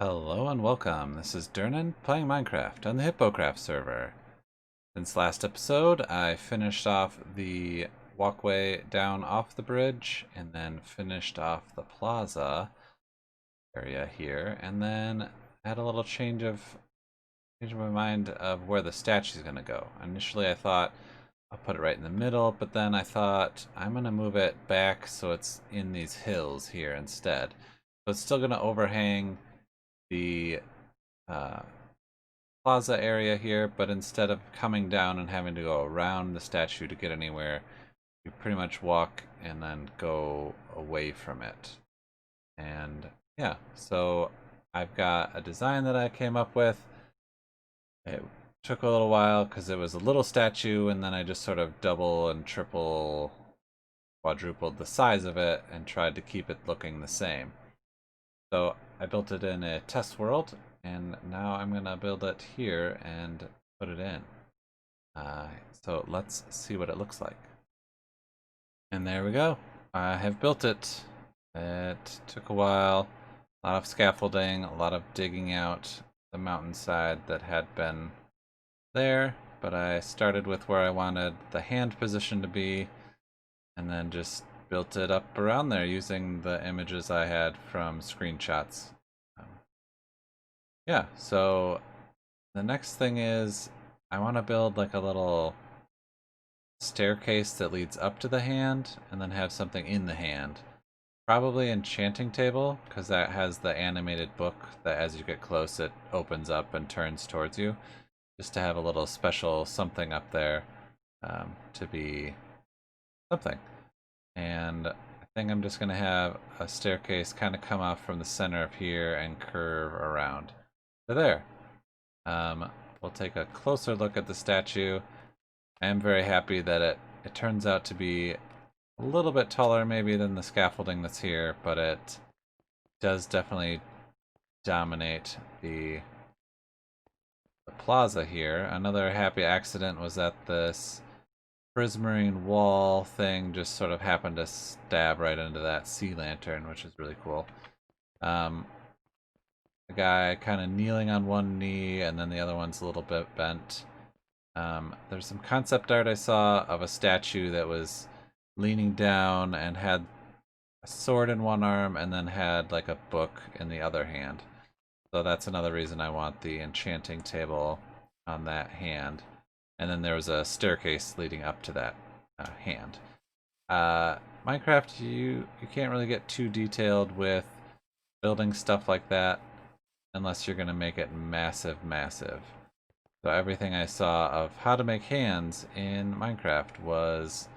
Hello and welcome. This is Dirnan playing Minecraft on the Hippocraft server. Since last episode, I finished off the walkway down off the bridge and then finished off the plaza area here, and then had a little change of my mind of where the statue's gonna go. Initially I thought I'll put it right in the middle, but then I thought I'm gonna move it back so it's in these hills here instead. So it's still gonna overhang the uh, plaza area here, but instead of coming down and having to go around the statue to get anywhere, you pretty much walk and then go away from it. And yeah, so I've got a design that I came up with. It took a little while because it was a little statue, and then I just sort of double and triple, quadrupled the size of it and tried to keep it looking the same. So I built it in a test world, and now I'm gonna build it here and put it in. So let's see what it looks like. And there we go. I have built it. It took a while, a lot of scaffolding, a lot of digging out the mountainside that had been there, but I started with where I wanted the hand position to be, and then just built it up around there using the images I had from screenshots. Um, yeah, so the next thing is I want to build like a little staircase that leads up to the hand and then have something in the hand. Probably enchanting table, because that has the animated book that as you get close it opens up and turns towards you. Just to have a little special something up there to be something. And I think I'm just going to have a staircase kind of come off from the center of here and curve around to there. We'll take a closer look at the statue. I am very happy that it turns out to be a little bit taller maybe than the scaffolding that's here, but it does definitely dominate the plaza here. Another happy accident was that this prismarine wall thing just sort of happened to stab right into that sea lantern, which is really cool. The guy kind of kneeling on one knee and then the other one's a little bit bent. There's some concept art I saw of a statue that was leaning down and had a sword in one arm and then had like a book in the other hand. So that's another reason I want the enchanting table on that hand. And then there was a staircase leading up to that hand. Minecraft, you can't really get too detailed with building stuff like that unless you're going to make it massive, massive. So everything I saw of how to make hands in Minecraft was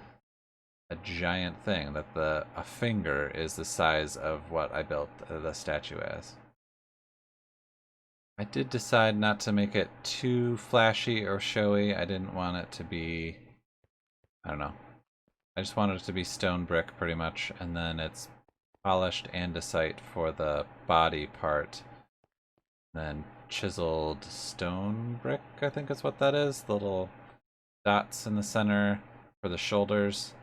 a giant thing, that a finger is the size of what I built the statue as. I did decide not to make it too flashy or showy. I didn't want it to be, I don't know. I just wanted it to be stone brick pretty much, and then it's polished andesite for the body part. Then chiseled stone brick, I think is what that is. The little dots in the center for the shoulders.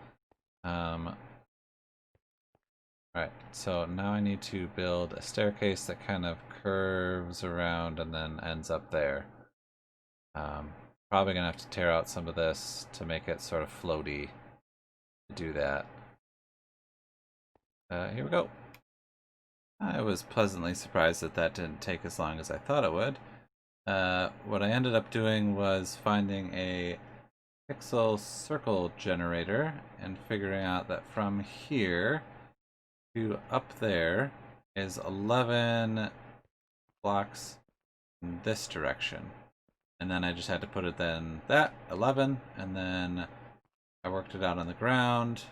Right, so now I need to build a staircase that kind of curves around and then ends up there. Probably gonna have to tear out some of this to make it sort of floaty to do that. Here we go. I was pleasantly surprised that that didn't take as long as I thought it would. What I ended up doing was finding a pixel circle generator and figuring out that from here to up there is 11 blocks in this direction. And then I just had to put it then that 11, and then I worked it out on the ground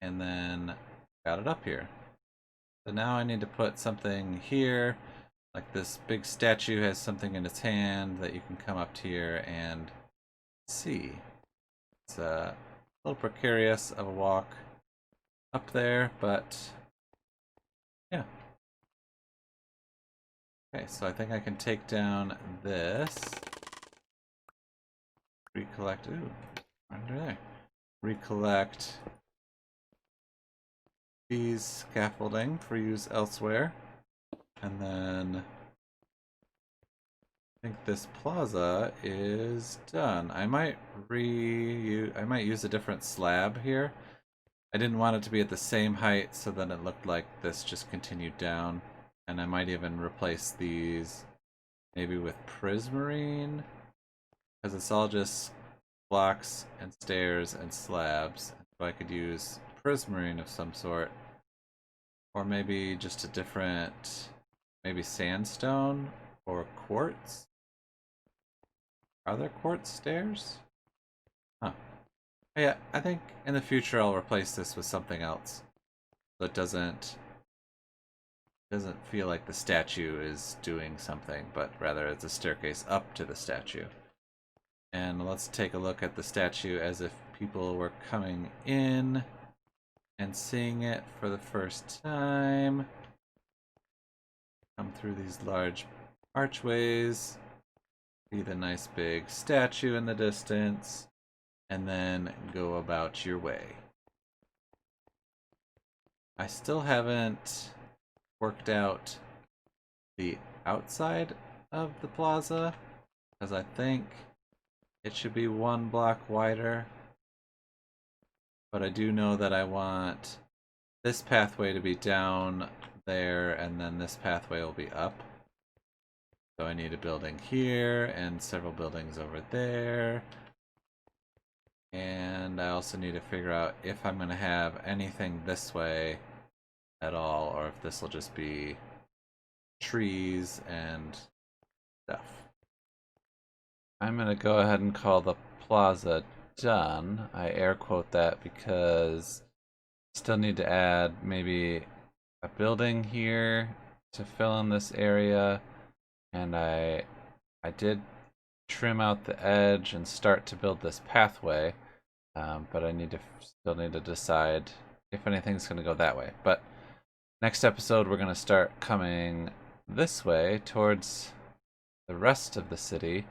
and then got it up here. So now I need to put something here, like this big statue has something in its hand that you can come up here and see. It's a little precarious of a walk up there, but yeah. Okay, so I think I can take down this. Recollect, ooh, under there. Recollect these scaffolding for use elsewhere. And then think this plaza is done. I might use a different slab here. I didn't want it to be at the same height, so then it looked like this just continued down. And I might even replace these maybe with prismarine, because it's all just blocks and stairs and slabs. So I could use prismarine of some sort, or maybe just a different, maybe sandstone or quartz. Are there quartz stairs? Huh. Yeah, I think in the future I'll replace this with something else, so it doesn't feel like the statue is doing something, but rather it's a staircase up to the statue. And let's take a look at the statue as if people were coming in and seeing it for the first time. Come through these large archways, see the nice big statue in the distance, and then go about your way. I still haven't worked out the outside of the plaza, because I think it should be 1 block wider. But I do know that I want this pathway to be down there, and then this pathway will be up. So I need a building here, and several buildings over there. And I also need to figure out if I'm going to have anything this way at all, or if this will just be trees and stuff. I'm going to go ahead and call the plaza done. I air quote that because I still need to add maybe a building here to fill in this area, and I did trim out the edge and start to build this pathway, but I still need to decide if anything's going to go that way. But next episode we're going to start coming this way towards the rest of the city,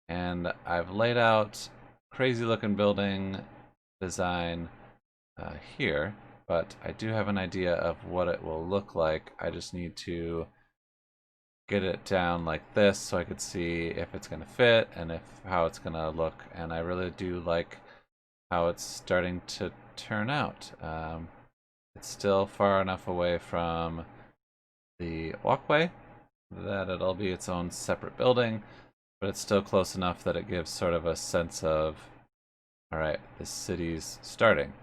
and I've laid out crazy looking building design here, but I do have an idea of what it will look like. I just need to get it down like this so I could see if it's going to fit and how it's going to look, and I really do like how it's starting to turn out. It's still far enough away from the walkway that it'll be its own separate building, but it's still close enough that it gives sort of a sense of, alright, this city's starting.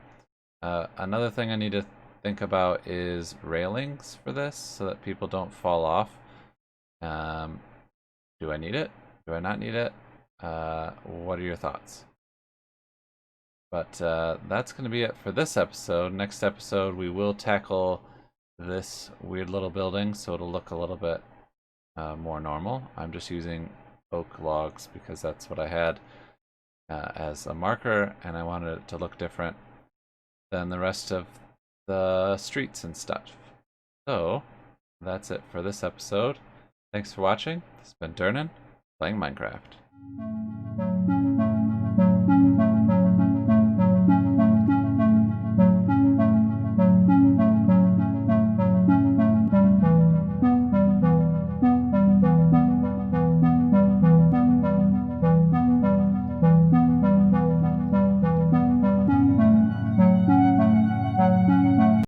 Another thing I need to think about is railings for this so that people don't fall off. Do I need it? Do I not need it? What are your thoughts? But that's going to be it for this episode. Next episode, we will tackle this weird little building, so it'll look a little bit more normal. I'm just using oak logs because that's what I had as a marker, and I wanted it to look different than the rest of the streets and stuff. So that's it for this episode. Thanks for watching. This has been Dirnan, playing Minecraft.